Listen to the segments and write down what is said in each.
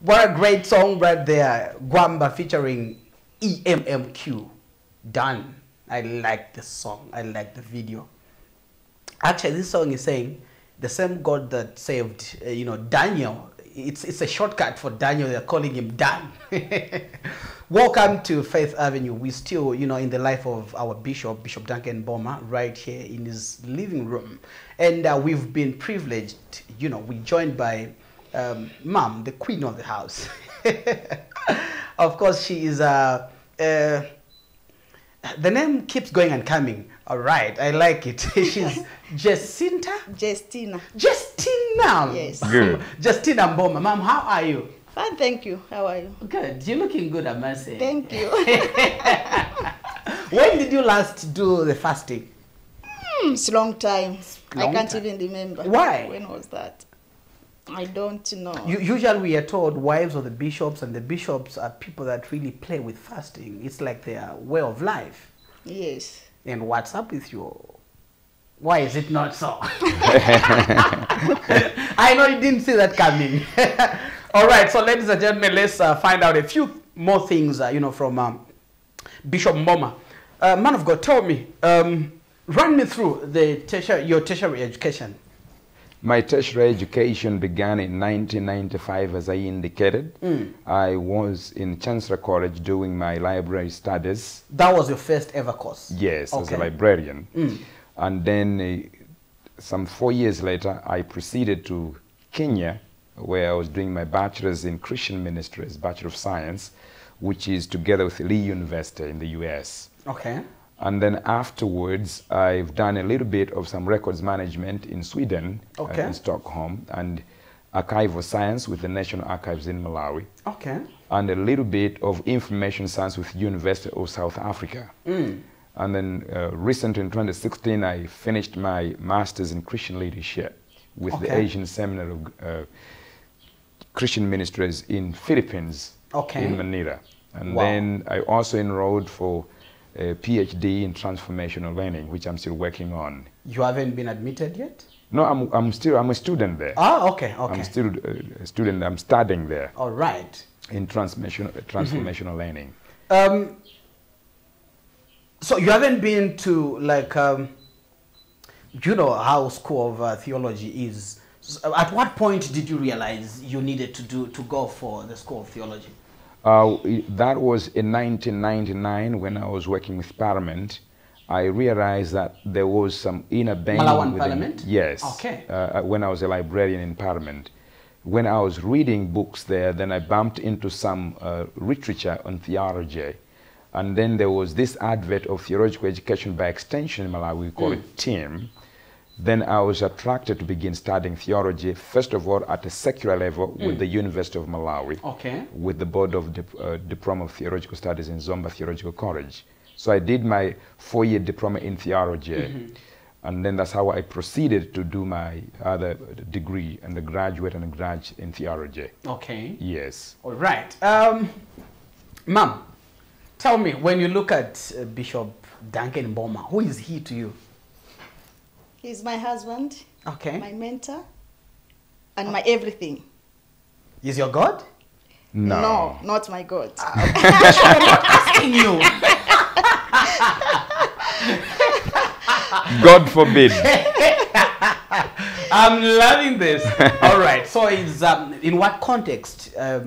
What a great song right there. Gwamba featuring EMMQ. Done. I like the song. I like the video. Actually, this song is saying the same God that saved, Daniel. It's a shortcut for Daniel. They're calling him Dan. Welcome to Faith Avenue. We still, in the life of our Bishop Duncan Mboma, right here in his living room. And we've been privileged, we're joined by Mom, the queen of the house. Of course, she is, the name keeps going and coming. All right, I like it. She's Jacinta? Justina. Justina. Yes. Good. Justina Mboma. Mom, how are you? Fine, thank you. How are you? Good. You're looking good, I must say. Thank you. When did you last do the fasting? It's a long time. Long I can't time. even remember. Why? When was that? I don't know. Usually we are told wives of the bishops, and the bishops are people that really play with fasting. It's like their way of life. Yes. And what's up with you? Why is it not so? I know you didn't see that coming. All right, so ladies and gentlemen, let's find out a few more things, from Bishop Mboma. Man of God, tell me, run me through your tertiary education. My tertiary education began in 1995, as I indicated. I was in Chancellor College doing my library studies. That was your first ever course? Yes, okay. as a librarian. And then some 4 years later, I proceeded to Kenya, where I was doing my bachelor's in Christian Ministries, Bachelor of Science, which is together with Lee University in the US. Okay. And then afterwards, I've done a little bit of some records management in Sweden, okay. In Stockholm, and archival science with the National Archives in Malawi. Okay. And a little bit of information science with University of South Africa. And then recently in 2016, I finished my master's in Christian leadership with the Asian Seminary of Christian Ministries in Philippines, in Manila. And then I also enrolled for a PhD in transformational learning, which I'm still working on. You haven't been admitted yet? No, I'm a student there. Oh, okay, okay. I'm still a student. I'm studying there. All right. In transformational learning. So you haven't been to how School of Theology is. So at what point did you realize you needed to go for the School of Theology? That was in 1999 when I was working with Parliament. I realized that there was some inner banging Malawan within, Parliament? Yes. Okay. When I was a librarian in Parliament. When I was reading books there, then I bumped into some literature on theology. And then there was this advert of theological education by extension in Malawi, we call it TEAM. Then I was attracted to begin studying theology, first of all at a secular level with the University of Malawi, with the Board of Diploma of Theological Studies in Zomba Theological College. So I did my 4-year diploma in theology, and then that's how I proceeded to do my other degree, undergraduate and graduate in theology. Okay. Yes. All right. Ma'am, tell me, when you look at Bishop Duncan Mboma, who is he to you? He's my husband, my mentor, and my everything. Is your God? No. No, not my God. I'm not asking you. God forbid. I'm loving this. All right. So, is in what context, are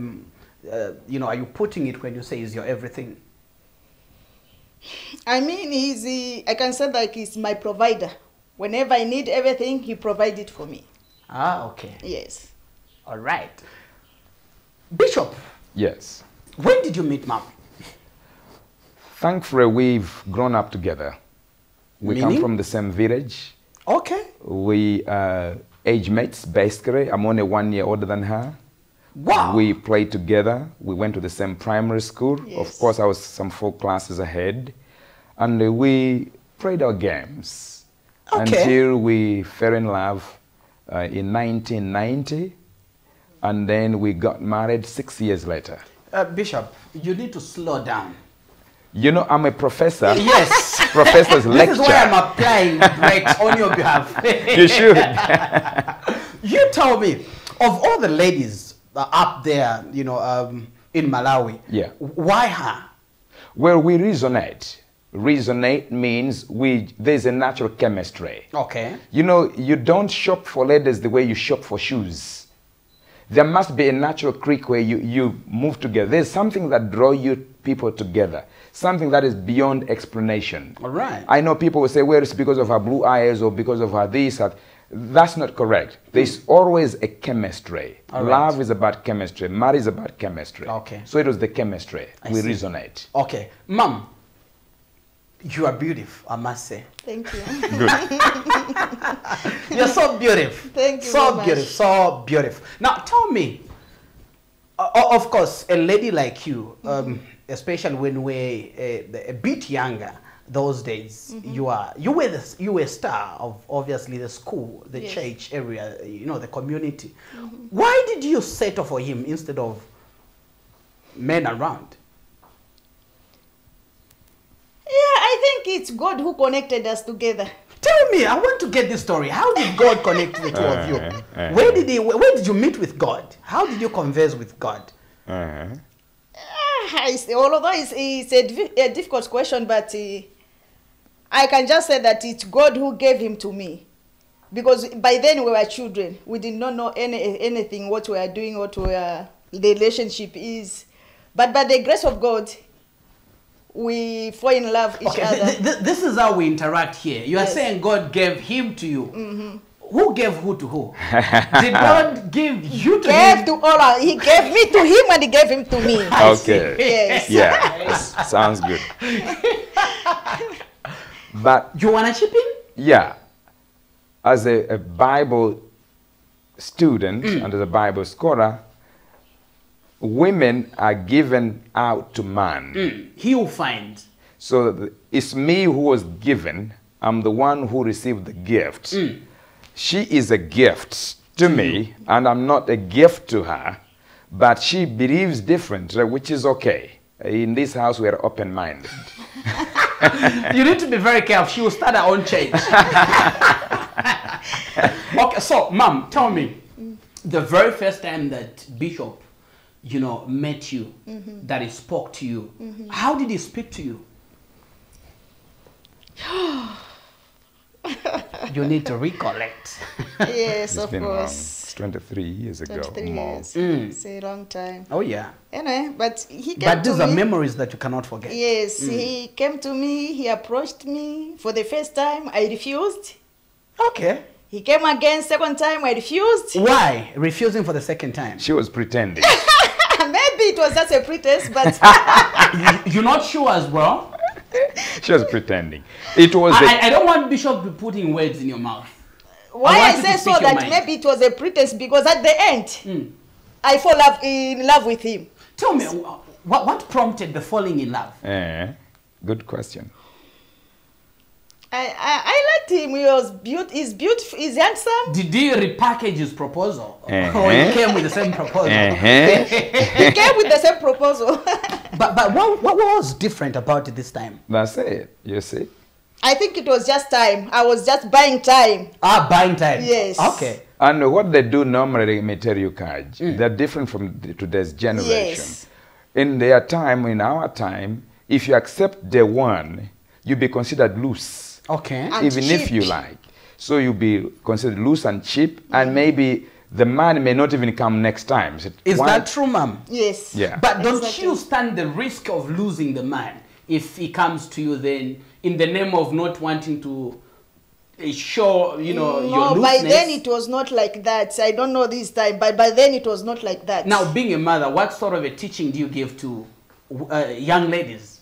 you putting it when you say he's your everything? I mean, I can say like he's my provider. Whenever I need everything, he provides it for me. Ah, okay. Yes. All right. Bishop. Yes. When did you meet Mom? Thankfully, we've grown up together. We come from the same village. Okay. We are age mates, basically. I'm only 1 year older than her. Wow. We played together. We went to the same primary school. Yes. Of course, I was some 4 classes ahead. And we played our games until we fell in love in 1990. And then we got married 6 years later. Bishop, you need to slow down. You know, I'm a professor. Yes. Professor's lecture. This is why I'm applying right on your behalf. You should. You tell me, of all the ladies up there, you know, in Malawi. Yeah. Why her? Well, we resonate. Resonate means there's a natural chemistry. Okay. You know, you don't shop for ladies the way you shop for shoes. There must be a natural click where you move together. There's something that draws you people together. Something that is beyond explanation. All right. I know people will say, well, it's because of her blue eyes or because of her this. That's not correct. There's always a chemistry. All right. Love is about chemistry. Marriage is about chemistry. Okay. So it was the chemistry. We see. resonate. Okay. Mom, you are beautiful, I must say. Thank you. Good. You're so beautiful. Thank you So very much. beautiful, so beautiful. Now, tell me, of course, a lady like you, especially when we're a bit younger, those days, you were a star of obviously the school, the Yes. church area, you know, the community. Why did you settle for him instead of men around? Yeah, I think it's God who connected us together. Tell me, I want to get this story. How did God connect the two of you? Where did you meet with God? How did you converse with God? Although it's a difficult question, but I can just say that it's God who gave him to me. Because by then we were children. We did not know anything, what we are doing, what the relationship is. But by the grace of God, we fall in love each other. This is how we interact here. You are Yes. saying God gave him to you. Who gave who to who? Did God give you to him? He gave me to him and he gave him to me. Okay. Yes. Yeah. Sounds good. But You want to chip in? yeah, as a Bible student and as a Bible scholar, women are given out to man. He will find. So it's me who was given. I'm the one who received the gift. She is a gift to me, and I'm not a gift to her, but she believes different, which is okay. In this house, we are open-minded. You need to be very careful. She will start her own change. Okay, so, Mom, tell me, the very first time that Bishop, you know, met you, that he spoke to you, how did he speak to you? You need to recollect. Yes, It's of been long. course. It's 23 years ago. 23 more. years. It's a long time. Oh, yeah. Anyway, but he came But to these are me. memories that you cannot forget. Yes, he came to me, he approached me. For the first time, I refused. Okay. He came again, second time, I refused. Why? Refusing for the second time. She was pretending. Maybe it was just a pretense, but You're not sure as well? She was pretending. It was I don't want Bishop to be putting words in your mouth. why want I you say to so speak your that mind. maybe it was a pretense because at the end, I fall in love with him. Tell me, what prompted the falling in love? good question. I liked him. He was he's beautiful. He's handsome. Did he repackage his proposal? Or he came with the same proposal? He came with the same proposal. But what was different about it this time? That's it. You see? I think it was just time. I was just buying time. Buying time. Yes. Okay. And what they do normally, let me tell you, Kaj, they're different from today's generation. Yes. In their time, in our time, if you accept the one, you be considered loose. Okay. And even if cheap. you like. So you'll be considered loose and cheap, and maybe the man may not even come next time. So Is why- that true, ma'am? Yes. Yeah. But don't Exactly. you stand the risk of losing the man if he comes to you then in the name of not wanting to show, you know, your No, looseness? by then it was not like that. I don't know this time, but by then it was not like that. Now, being a mother, what sort of a teaching do you give to young ladies?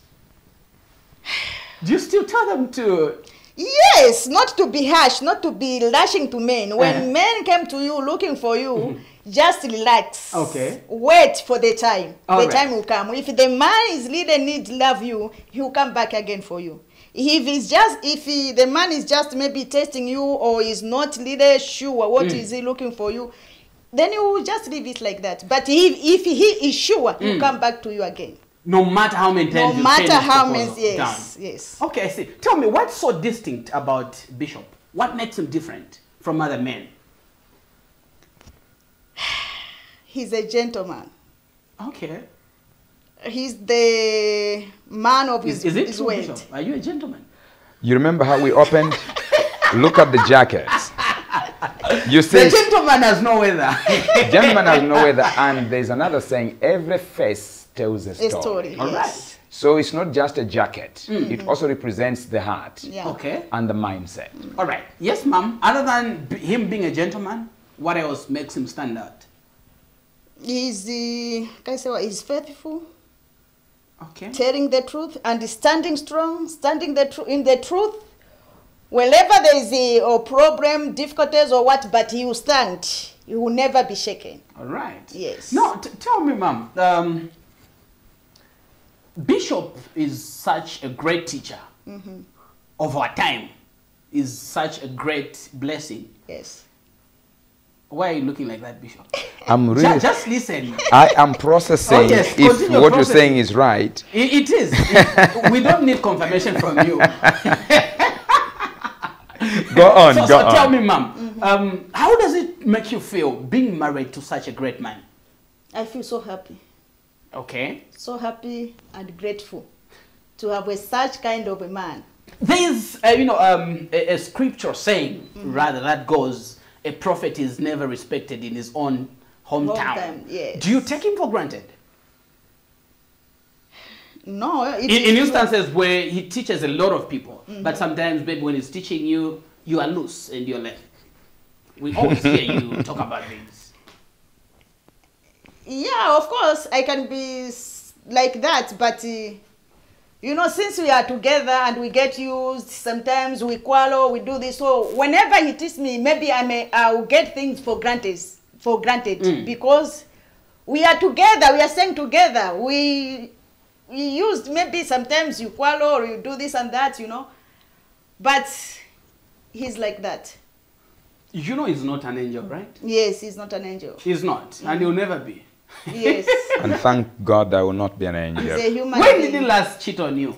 Do you still tell them to... Yes, not to be harsh, not to be lashing to men. When men come to you looking for you, just relax. Okay. Wait for the time. All the right. time will come. If the man is really need love you, he will come back again for you. If the man is just maybe testing you or is not really sure what is he looking for you, then you will just leave it like that. But if he is sure, he'll come back to you again. No matter how many times No you matter turn his how proposal many, yes, down. yes. Okay, I see. Tell me, what's so distinct about Bishop? What makes him different from other men? He's a gentleman. Okay. He's the man of Is his, it his true, word. Bishop? Are you a gentleman? You remember how we opened? Look at the jackets. You The see, gentleman has no weather. gentleman has no weather, and there's another saying, every face tells a story. A story. All yes. right. So it's not just a jacket. It also represents the heart Yeah. Okay. and the mindset. All right. Yes, ma'am. Other than him being a gentleman, what else makes him stand out? He's can I say what? He's faithful, Okay. telling the truth, and standing strong, standing in the truth. Whenever there is a problem, difficulties or what, but he will stand. He will never be shaken. All right. Yes. No, tell me, ma'am. Bishop is such a great teacher of our time. Is such a great blessing. Yes. Why are you looking like that, Bishop? I'm really, Just listen. I am processing Oh, yes, if continue what you're processing. saying is right. It is. We don't need confirmation from you. Go on, So go on. tell me, ma'am, how does it make you feel being married to such a great man? I feel so happy. Okay. So happy and grateful to have such kind of a man. There is, a scripture saying, rather, that goes, a prophet is never respected in his own hometown. Hometown, yes. Do you take him for granted? No. In instances where he teaches a lot of people, but sometimes maybe when he's teaching you, you are loose and you're like, we always hear you talk about things. Yeah, of course, I can be like that, but since we are together and we get used, sometimes we quarrel, we do this. So whenever he teaches me, maybe I'll get things for granted, because we are together, we are staying together. We used, maybe sometimes you quarrel or you do this and that, but he's like that. You know he's not an angel, right? Yes, he's not an angel. He's not, and he'll never be. Yes. And thank God I will not be an angel. He's a human When being. did he last cheat on you?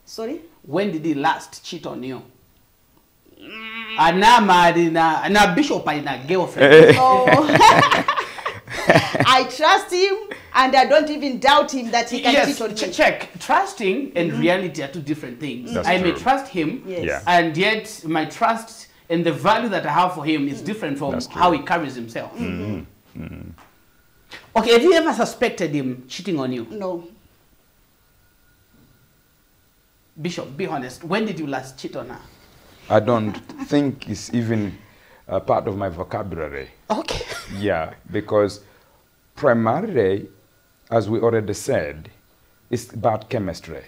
Sorry? When did he last cheat on you? Na bishop na girlfriend. Oh. I trust him and I don't even doubt him that he can cheat on me. Check. Trusting and reality are two different things. That's I may true. trust him, Yes. Yeah. and yet my trust and the value that I have for him is different from That's true. how he carries himself. Okay, have you ever suspected him cheating on you? No. Bishop, be honest. When did you last cheat on her? I don't think it's even part of my vocabulary. Okay. Yeah, because primarily, as we already said, it's about chemistry.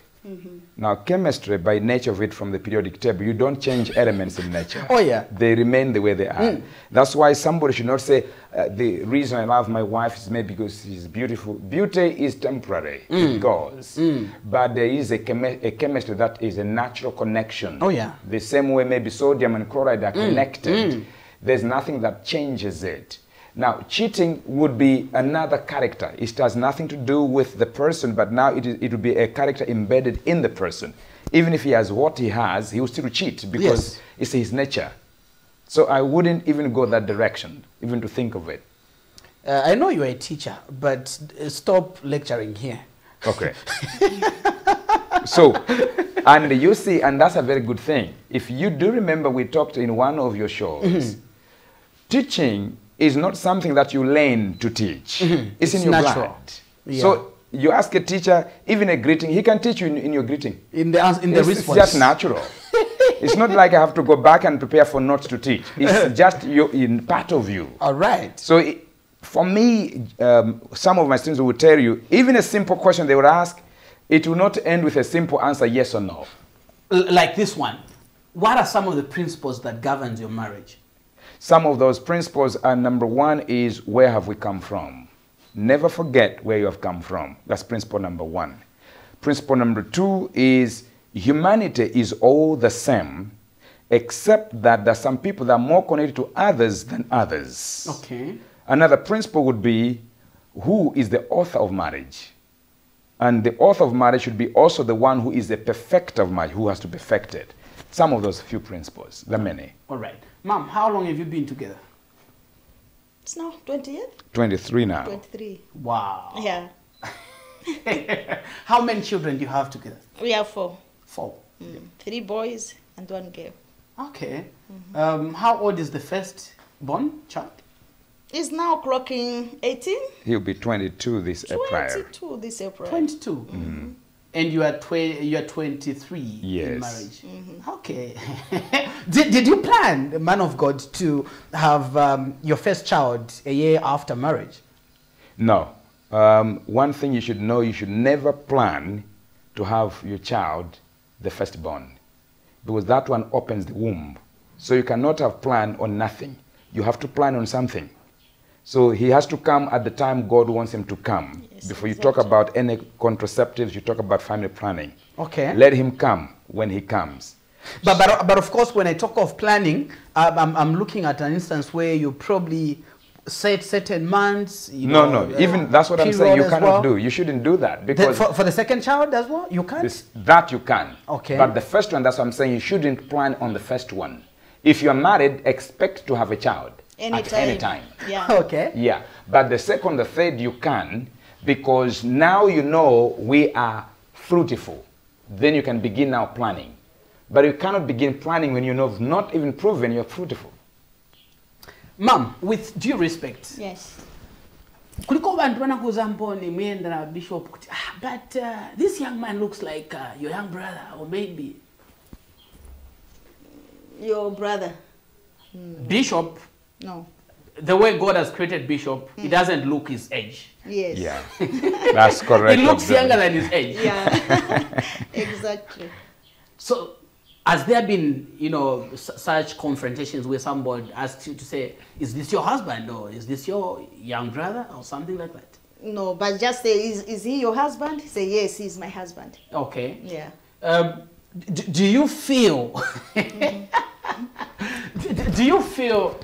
Now, chemistry, by nature of it from the periodic table, you don't change elements in nature. Oh, yeah. They remain the way they are. That's why somebody should not say, the reason I love my wife is maybe because she's beautiful. Beauty is temporary. It goes. But there is a chemistry that is a natural connection. Oh, yeah. The same way maybe sodium and chloride are connected. There's nothing that changes it. Now, cheating would be another character. It has nothing to do with the person, but now it would be a character embedded in the person. Even if he has what he has, he will still cheat because it's his nature. So I wouldn't even go that direction, even to think of it. I know you're a teacher, but stop lecturing here. Okay. So, and you see, and that's a very good thing. If you do remember, we talked in one of your shows, teaching is not something that you learn to teach. It's in your natural. blood. Yeah. So you ask a teacher, even a greeting, he can teach you in your greeting. In the It's response. just natural. It's not like I have to go back and prepare for notes to teach. It's just in part of you. All right. So for me, some of my students will tell you, even a simple question they would ask, it will not end with a simple answer, yes or no. Like this one. What are some of the principles that governs your marriage? Some of those principles are, number one is, where have we come from? Never forget where you have come from. That's principle number one. Principle number two is, humanity is all the same, except that there are some people that are more connected to others than others. Okay. Another principle would be, who is the author of marriage? And the author of marriage should be also the one who is the perfecter of marriage, who has to perfect it. Some of those few principles, there are many. All right. Mom, how long have you been together? It's now 20th? 23 now. 23. Wow. Yeah. How many children do you have together? We have 4. 4. 3 boys and 1 girl. Okay. How old is the first born child? He's now clocking 18. He'll be 22 this April. 22 this April. 22. And you are 23 Yes. in marriage. Okay. did you plan, man of God, to have your first child a year after marriage? No. One thing you should know, you should never plan to have your child the firstborn, because that one opens the womb. So you cannot have planned on nothing. You have to plan on something. So he has to come at the time God wants him to come. Yes, before you exactly. talk about any contraceptives, you talk about family planning. Okay. Let him come when he comes. But of course, when I talk of planning, I'm looking at an instance where you probably set certain months. No. Even that's what I'm saying. You cannot do. You shouldn't do that because for the second child as well, you can't. that you can. Okay. But the first one, that's what I'm saying. You shouldn't plan on the first one. If you're married, expect to have a child at any time. Yeah. Okay. Yeah. But the second, the third, you can, because now you know we are fruitful. Then you can begin now planning. But you cannot begin planning when you know not even proven you're fruitful. Ma'am, with due respect, Yes. kuliko bantu banakuza mboni mwenda na Bishop kuti, but this young man looks like your young brother, or maybe Your brother? Bishop. No. The way God has created Bishop, he doesn't look his age. Yes. Yeah. That's correct. He looks younger than his age. Yeah. Exactly. So, has there been, such confrontations where somebody asks you to say, is this your husband, or is this your young brother, or something like that? No, but just say, is he your husband? Say, yes, he's my husband. Okay. Yeah. Do you feel, do you feel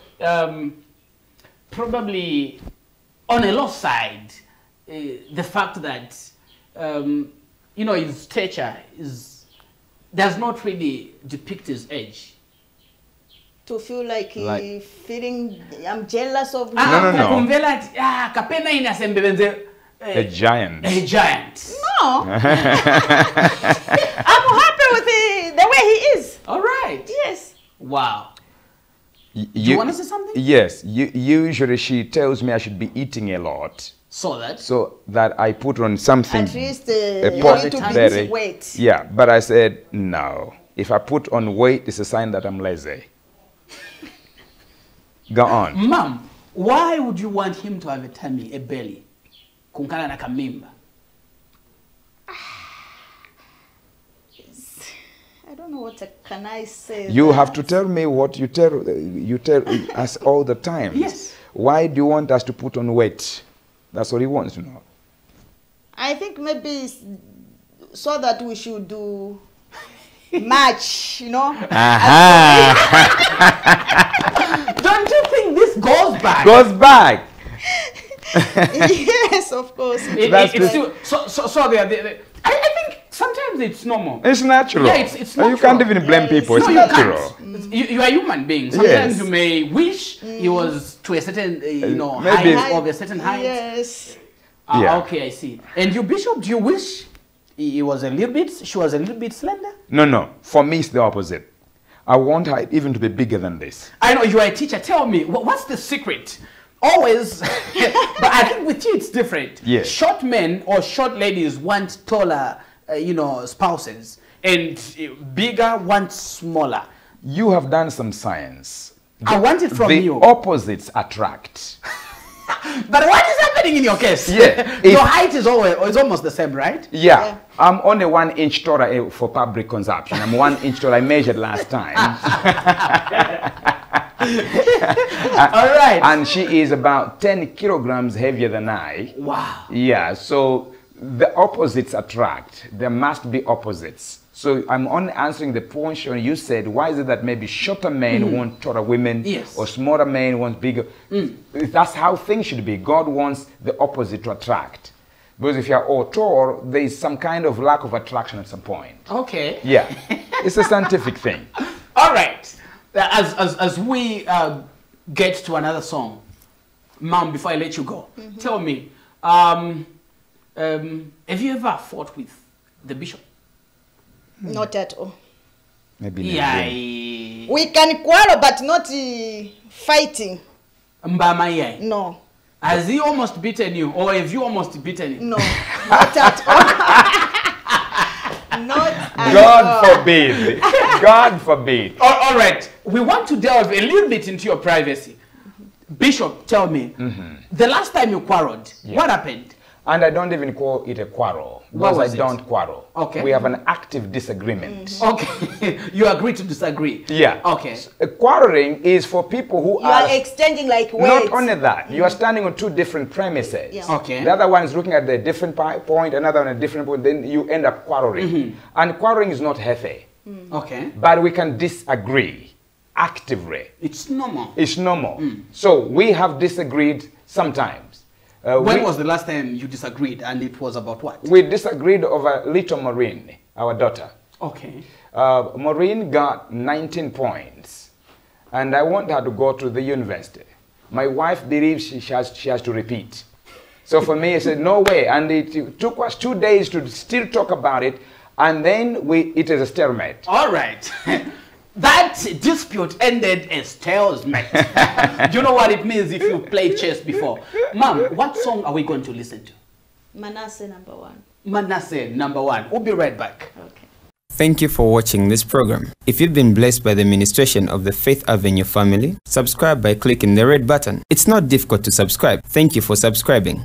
probably on a low side, the fact that, his stature does not really depict his age? To feel like, feeling, I'm jealous of him. No. A giant. A giant. No. I'm happy with the way he is. All right. Yes. Wow. You want to say something? Yes. Usually she tells me I should be eating a lot. So that I put on something. At least a you pot need to very- be weight. Yeah, but I said, no. If I put on weight, it's a sign that I'm lazy. Go on. Mom, why would you want him to have a tummy, a belly? Kunkana na kamimba. I don't know what can I say. You that. have to tell me what you tell us all the time. Yes. Why do you want us to put on weight? That's what he wants to know. I think maybe it's so that we should do match, Don't you think this goes back? Goes back. Yes, of course. It's still, I think sometimes it's normal. It's natural. Yeah, it's natural. You can't even blame people. It's No, natural. you can't. You are a human being. Sometimes Yes. you may wish he was to a certain, Maybe- height, of a certain height. Yes. Yeah. Okay, I see. And you, Bishop, do you wish she was a little bit slender? No. For me, it's the opposite. I want her even to be bigger than this. I know you are a teacher. Tell me, what's the secret? Always, but I think with you it's different. Yes. Short men or short ladies want taller, spouses, and bigger want smaller. You have done some science. I want it from the you. opposites attract. But what is happening in your case? Yeah. Your height is almost the same, right? Yeah. I'm only 1 inch taller for public consumption. I'm 1 inch taller. I measured last time. All right. And she is about 10 kilograms heavier than I. Wow. Yeah. So the opposites attract. There must be opposites. So I'm only answering the portion you said. Why is it that maybe shorter men want taller women, Yes. or smaller men want bigger? That's how things should be. God wants the opposite to attract. Because if you're all tall, there is some kind of lack of attraction at some point. Okay. Yeah, it's a scientific thing. All right. As we get to another song, Mom, before I let you go, tell me, have you ever fought with the bishop? Not at all. Maybe Yeah. We can quarrel, but not fighting. Mbama, yeah. No. Has he almost beaten you, or have you almost beaten him? No. Not at all. Not at God all. forbid. God forbid. All right. We want to delve a little bit into your privacy. Bishop, tell me, the last time you quarreled, what happened? And I don't even call it a quarrel. What Because was I it? don't quarrel. Okay. We have an active disagreement. Okay. You agree to disagree? Yeah. Okay. Quarreling is for people who You are exchanging like words. not only that, you are standing on two different premises. Yeah. Okay. The other one is looking at the different point, another one a different point, then you end up quarreling. And quarreling is not healthy. Okay. But we can disagree actively. It's normal. It's normal. So we have disagreed sometimes. When was the last time you disagreed, and it was about what? We disagreed over little Maureen, our daughter. Okay. Maureen got 19 points, and I want her to go to the university. My wife believes she has to repeat. So for me, I said, no way. And it took us 2 days to still talk about it, and then it is a stalemate. All right. That dispute ended as stalemate. Do you know what it means if you played chess before? Mom, what song are we going to listen to? Manasseh #1. Manasseh #1. We'll be right back. Okay. Thank you for watching this program. If you've been blessed by the ministration of the Faith Avenue family, subscribe by clicking the red button. It's not difficult to subscribe. Thank you for subscribing.